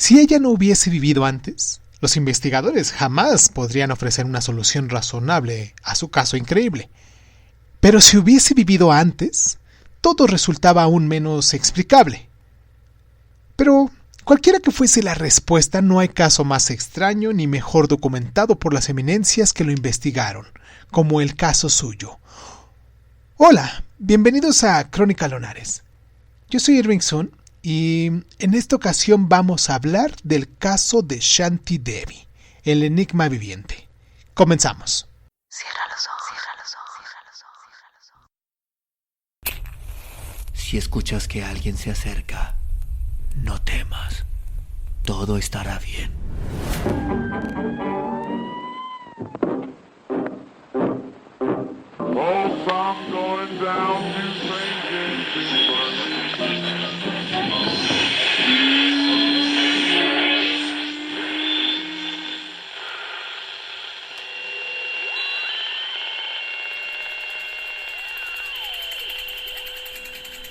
Si ella no hubiese vivido antes, los investigadores jamás podrían ofrecer una solución razonable a su caso increíble. Pero si hubiese vivido antes, todo resultaba aún menos explicable. Pero cualquiera que fuese la respuesta, no hay caso más extraño ni mejor documentado por las eminencias que lo investigaron, como el caso suyo. Hola, bienvenidos a Crónica Lunares. Yo soy Irving Sun y en esta ocasión vamos a hablar del caso de Shanti Devi, el enigma viviente. Comenzamos. Cierra los ojos, cierra los ojos, cierra los ojos. Si escuchas que alguien se acerca, no temas. Todo estará bien.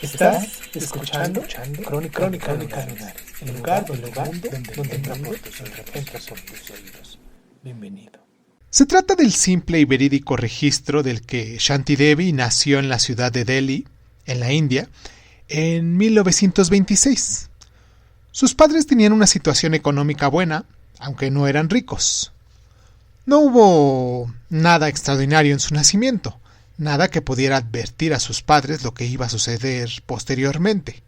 Estás escuchando Crónica Lunares, el lugar donde entra por tus oídos. Bienvenido. Se trata del simple y verídico registro del que Shanti Devi nació en la ciudad de Delhi, en la India, en 1926. Sus padres tenían una situación económica buena, aunque no eran ricos. No hubo nada extraordinario en su nacimiento, nada que pudiera advertir a sus padres lo que iba a suceder posteriormente.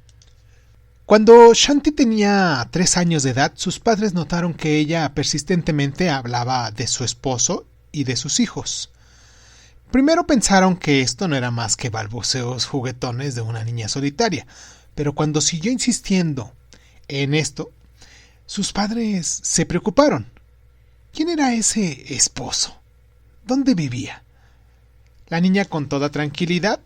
Cuando Shanti tenía 3 años de edad, sus padres notaron que ella persistentemente hablaba de su esposo y de sus hijos. Primero pensaron que esto no era más que balbuceos juguetones de una niña solitaria, pero cuando siguió insistiendo en esto, sus padres se preocuparon. ¿Quién era ese esposo? ¿Dónde vivía? La niña, con toda tranquilidad,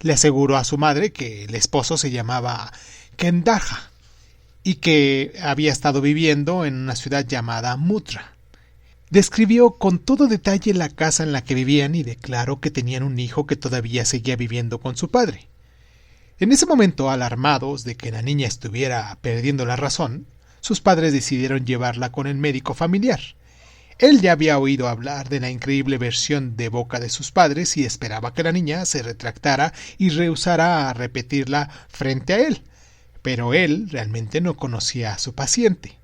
le aseguró a su madre que el esposo se llamaba Kendarha y que había estado viviendo en una ciudad llamada Mutra. Describió con todo detalle la casa en la que vivían y declaró que tenían un hijo que todavía seguía viviendo con su padre. En ese momento, alarmados de que la niña estuviera perdiendo la razón, sus padres decidieron llevarla con el médico familiar. Él ya había oído hablar de la increíble versión de boca de sus padres y esperaba que la niña se retractara y rehusara a repetirla frente a él. Pero él realmente no conocía a su paciente.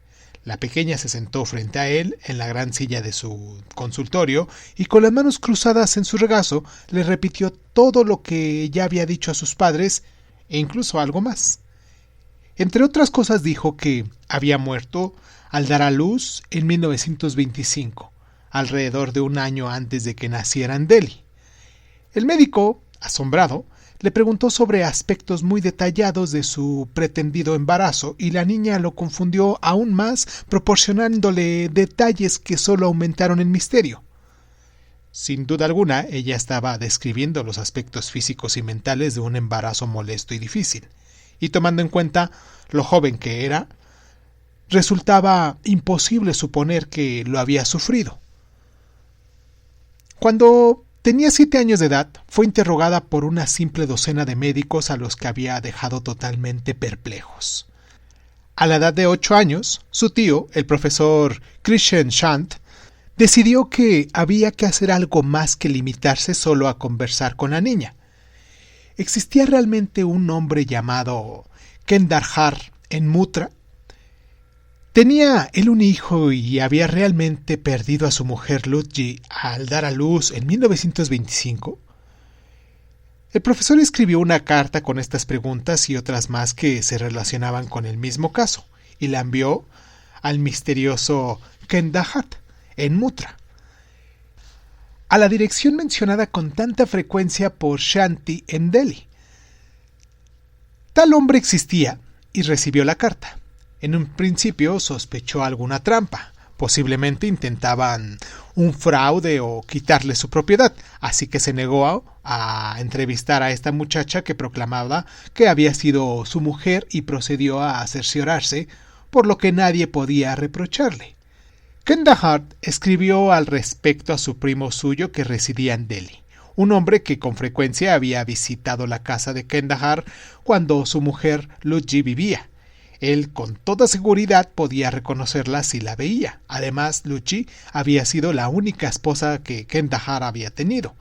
La pequeña se sentó frente a él en la gran silla de su consultorio y con las manos cruzadas en su regazo le repitió todo lo que ya había dicho a sus padres e incluso algo más. Entre otras cosas dijo que había muerto al dar a luz en 1925, alrededor de un año antes de que naciera en Delhi. El médico, asombrado, le preguntó sobre aspectos muy detallados de su pretendido embarazo y la niña lo confundió aún más, proporcionándole detalles que solo aumentaron el misterio. Sin duda alguna, ella estaba describiendo los aspectos físicos y mentales de un embarazo molesto y difícil, y tomando en cuenta lo joven que era, resultaba imposible suponer que lo había sufrido. Cuando tenía 7 años de edad, fue interrogada por una simple docena de médicos a los que había dejado totalmente perplejos. A la edad de 8 años, su tío, el profesor Krishan Chand, decidió que había que hacer algo más que limitarse solo a conversar con la niña. ¿Existía realmente un hombre llamado Kendarha en Mutra? ¿Tenía él un hijo y había realmente perdido a su mujer Lutji al dar a luz en 1925? El profesor escribió una carta con estas preguntas y otras más que se relacionaban con el mismo caso y la envió al misterioso Kendarha en Mutra, a la dirección mencionada con tanta frecuencia por Shanti en Delhi. Tal hombre existía y recibió la carta. En un principio sospechó alguna trampa. Posiblemente intentaban un fraude o quitarle su propiedad, así que se negó a entrevistar a esta muchacha que proclamaba que había sido su mujer y procedió a cerciorarse, por lo que nadie podía reprocharle. Kendarha escribió al respecto a su primo suyo que residía en Delhi, un hombre que con frecuencia había visitado la casa de Kendarha cuando su mujer Lutji vivía. Él con toda seguridad podía reconocerla si la veía. Además, Luchi había sido la única esposa que Kandahar había tenido.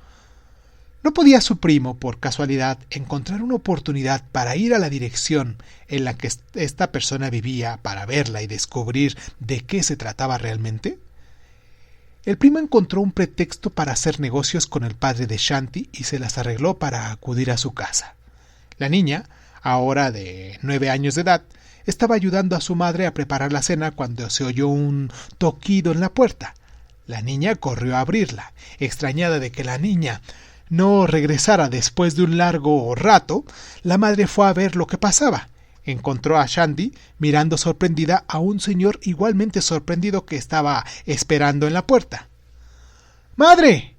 ¿No podía su primo, por casualidad, encontrar una oportunidad para ir a la dirección en la que esta persona vivía para verla y descubrir de qué se trataba realmente? El primo encontró un pretexto para hacer negocios con el padre de Shanti y se las arregló para acudir a su casa. La niña, ahora de 9 años de edad, estaba ayudando a su madre a preparar la cena cuando se oyó un toquido en la puerta. La niña corrió a abrirla. Extrañada de que la niña no regresara después de un largo rato, la madre fue a ver lo que pasaba. Encontró a Shanti mirando sorprendida a un señor igualmente sorprendido que estaba esperando en la puerta. ¡Madre!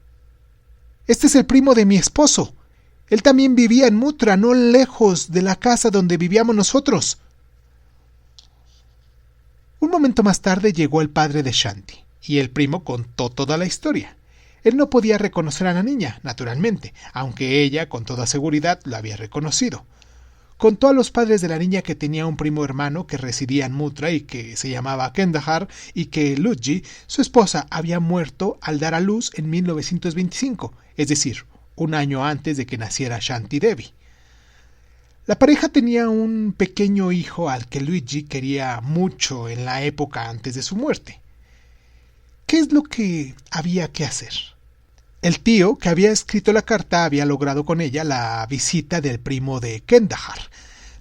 Este es el primo de mi esposo. Él también vivía en Muttra, no lejos de la casa donde vivíamos nosotros. Un momento más tarde llegó el padre de Shanti, y el primo contó toda la historia. Él no podía reconocer a la niña, naturalmente, aunque ella con toda seguridad lo había reconocido. Contó a los padres de la niña que tenía un primo hermano que residía en Muttra y que se llamaba Kandahar, y que Luchi, su esposa, había muerto al dar a luz en 1925, es decir, un año antes de que naciera Shanti Devi. La pareja tenía un pequeño hijo al que Luigi quería mucho en la época antes de su muerte. ¿Qué es lo que había que hacer? El tío que había escrito la carta había logrado con ella la visita del primo de Kandahar.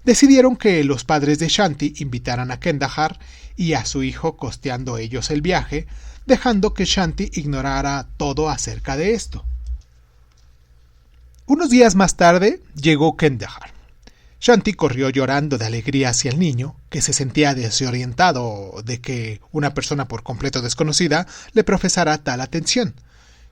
Decidieron que los padres de Shanti invitaran a Kandahar y a su hijo costeando ellos el viaje, dejando que Shanti ignorara todo acerca de esto. Unos días más tarde llegó Kandahar. Shanti corrió llorando de alegría hacia el niño, que se sentía desorientado de que una persona por completo desconocida le profesara tal atención.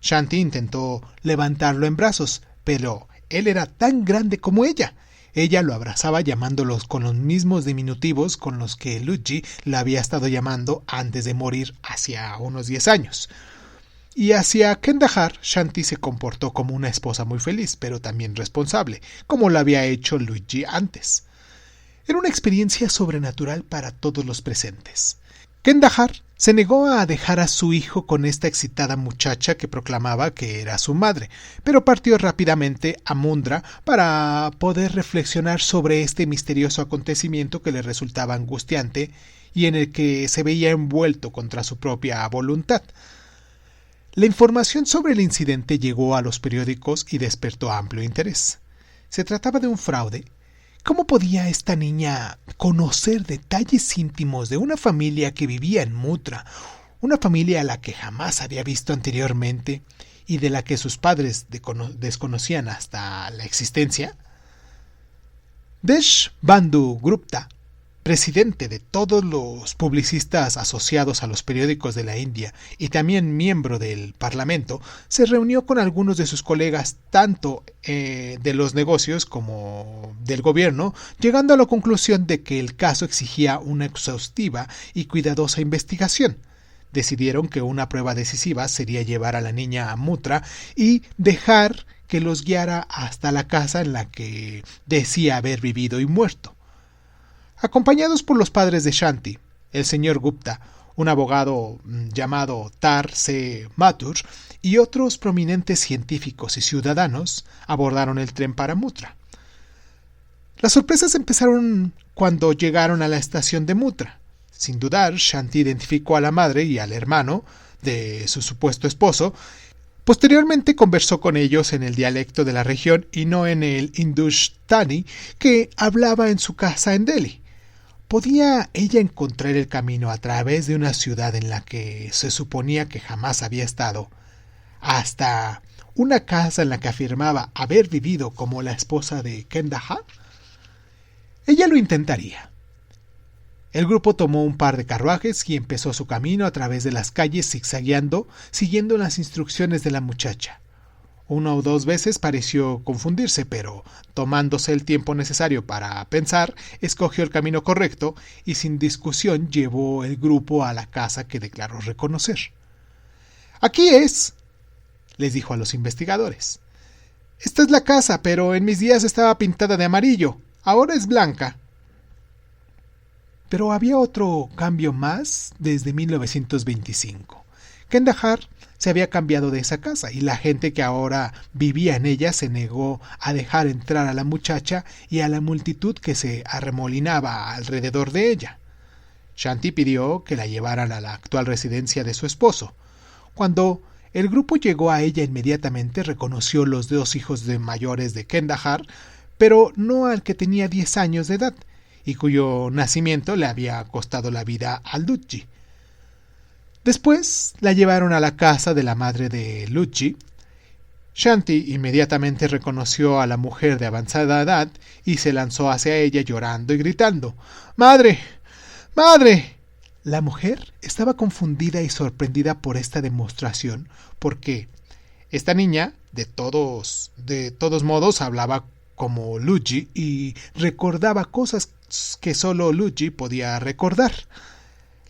Shanti intentó levantarlo en brazos, pero él era tan grande como ella. Ella lo abrazaba llamándolos con los mismos diminutivos con los que Luigi la había estado llamando antes de morir hacía unos 10 años. Y hacia Kandahar, Shanti se comportó como una esposa muy feliz, pero también responsable, como lo había hecho Luigi antes. Era una experiencia sobrenatural para todos los presentes. Kandahar se negó a dejar a su hijo con esta excitada muchacha que proclamaba que era su madre, pero partió rápidamente a Mundra para poder reflexionar sobre este misterioso acontecimiento que le resultaba angustiante y en el que se veía envuelto contra su propia voluntad. La información sobre el incidente llegó a los periódicos y despertó amplio interés. Se trataba de un fraude. ¿Cómo podía esta niña conocer detalles íntimos de una familia que vivía en Muttra, una familia a la que jamás había visto anteriormente y de la que sus padres desconocían hasta la existencia? Deshbandhu Gupta, presidente de todos los publicistas asociados a los periódicos de la India y también miembro del Parlamento, se reunió con algunos de sus colegas tanto de los negocios como del gobierno, llegando a la conclusión de que el caso exigía una exhaustiva y cuidadosa investigación. Decidieron que una prueba decisiva sería llevar a la niña a Muttra y dejar que los guiara hasta la casa en la que decía haber vivido y muerto. Acompañados por los padres de Shanti, el señor Gupta, un abogado llamado Tar C. Mathur y otros prominentes científicos y ciudadanos, abordaron el tren para Muttra. Las sorpresas empezaron cuando llegaron a la estación de Muttra. Sin dudar, Shanti identificó a la madre y al hermano de su supuesto esposo. Posteriormente conversó con ellos en el dialecto de la región y no en el hindustani que hablaba en su casa en Delhi. ¿Podía ella encontrar el camino a través de una ciudad en la que se suponía que jamás había estado, hasta una casa en la que afirmaba haber vivido como la esposa de Kandahar? Ella lo intentaría. El grupo tomó un par de carruajes y empezó su camino a través de las calles zigzagueando, siguiendo las instrucciones de la muchacha. 1 o 2 veces pareció confundirse, pero tomándose el tiempo necesario para pensar, escogió el camino correcto y sin discusión llevó el grupo a la casa que declaró reconocer. «Aquí es», les dijo a los investigadores. «Esta es la casa, pero en mis días estaba pintada de amarillo, ahora es blanca». Pero había otro cambio más desde 1925. Kandahar se había cambiado de esa casa y la gente que ahora vivía en ella se negó a dejar entrar a la muchacha y a la multitud que se arremolinaba alrededor de ella. Shanti pidió que la llevaran a la actual residencia de su esposo. Cuando el grupo llegó a ella, inmediatamente reconoció los 2 hijos mayores de Kandahar, pero no al que tenía 10 años de edad y cuyo nacimiento le había costado la vida a Lutji. Después la llevaron a la casa de la madre de Lutji. Shanti inmediatamente reconoció a la mujer de avanzada edad y se lanzó hacia ella llorando y gritando: ¡Madre! ¡Madre! La mujer estaba confundida y sorprendida por esta demostración, porque esta niña, de todos modos, hablaba como Lutji y recordaba cosas que solo Lutji podía recordar.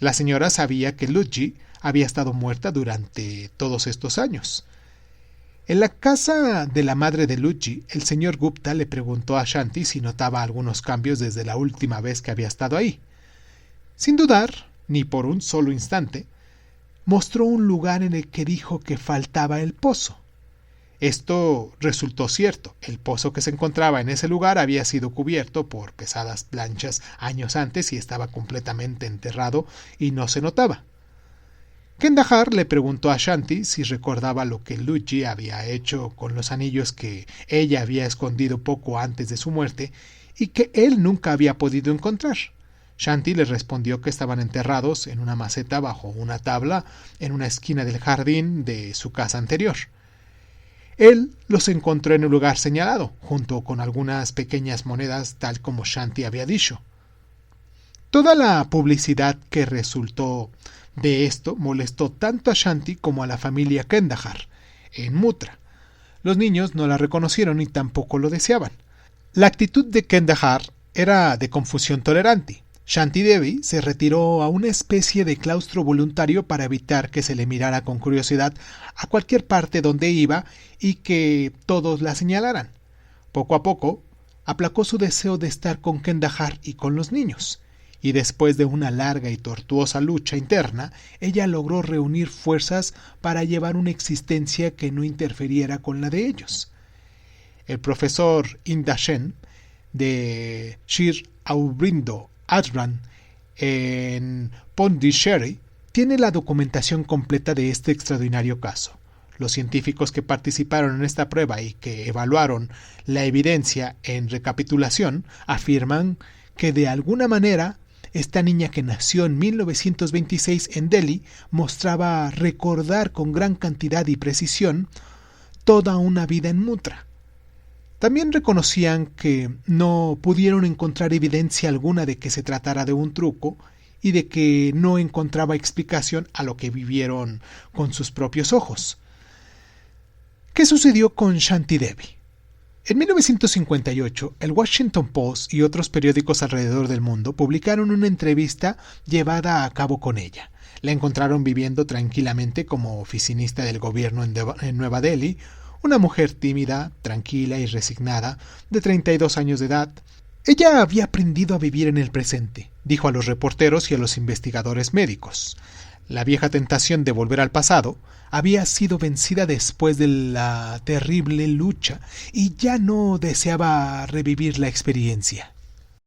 La señora sabía que Lutji había estado muerta durante todos estos años. En la casa de la madre de Lutji, el señor Gupta le preguntó a Shanti si notaba algunos cambios desde la última vez que había estado ahí. Sin dudar, ni por un solo instante, mostró un lugar en el que dijo que faltaba el pozo. Esto resultó cierto. El pozo que se encontraba en ese lugar había sido cubierto por pesadas planchas años antes y estaba completamente enterrado y no se notaba. Kandahar le preguntó a Shanti si recordaba lo que Lutji había hecho con los anillos que ella había escondido poco antes de su muerte y que él nunca había podido encontrar. Shanti le respondió que estaban enterrados en una maceta bajo una tabla en una esquina del jardín de su casa anterior. Él los encontró en el lugar señalado, junto con algunas pequeñas monedas, tal como Shanti había dicho. Toda la publicidad que resultó de esto molestó tanto a Shanti como a la familia Kandahar en Muttra. Los niños no la reconocieron y tampoco lo deseaban. La actitud de Kandahar era de confusión tolerante. Shanti Devi se retiró a una especie de claustro voluntario para evitar que se le mirara con curiosidad a cualquier parte donde iba y que todos la señalaran. Poco a poco, aplacó su deseo de estar con Kandahar y con los niños, y después de una larga y tortuosa lucha interna, ella logró reunir fuerzas para llevar una existencia que no interfiriera con la de ellos. El profesor Indashen de Shir Aurobindo Ashram en Pondicherry tiene la documentación completa de este extraordinario caso. Los científicos que participaron en esta prueba y que evaluaron la evidencia en recapitulación afirman que de alguna manera esta niña que nació en 1926 en Delhi mostraba recordar con gran cantidad y precisión toda una vida en Muttra. También reconocían que no pudieron encontrar evidencia alguna de que se tratara de un truco y de que no encontraba explicación a lo que vivieron con sus propios ojos. ¿Qué sucedió con Shanti Devi? En 1958, el Washington Post y otros periódicos alrededor del mundo publicaron una entrevista llevada a cabo con ella. La encontraron viviendo tranquilamente como oficinista del gobierno en Nueva Delhi, una mujer tímida, tranquila y resignada, de 32 años de edad. Ella había aprendido a vivir en el presente, dijo a los reporteros y a los investigadores médicos. La vieja tentación de volver al pasado había sido vencida después de la terrible lucha y ya no deseaba revivir la experiencia.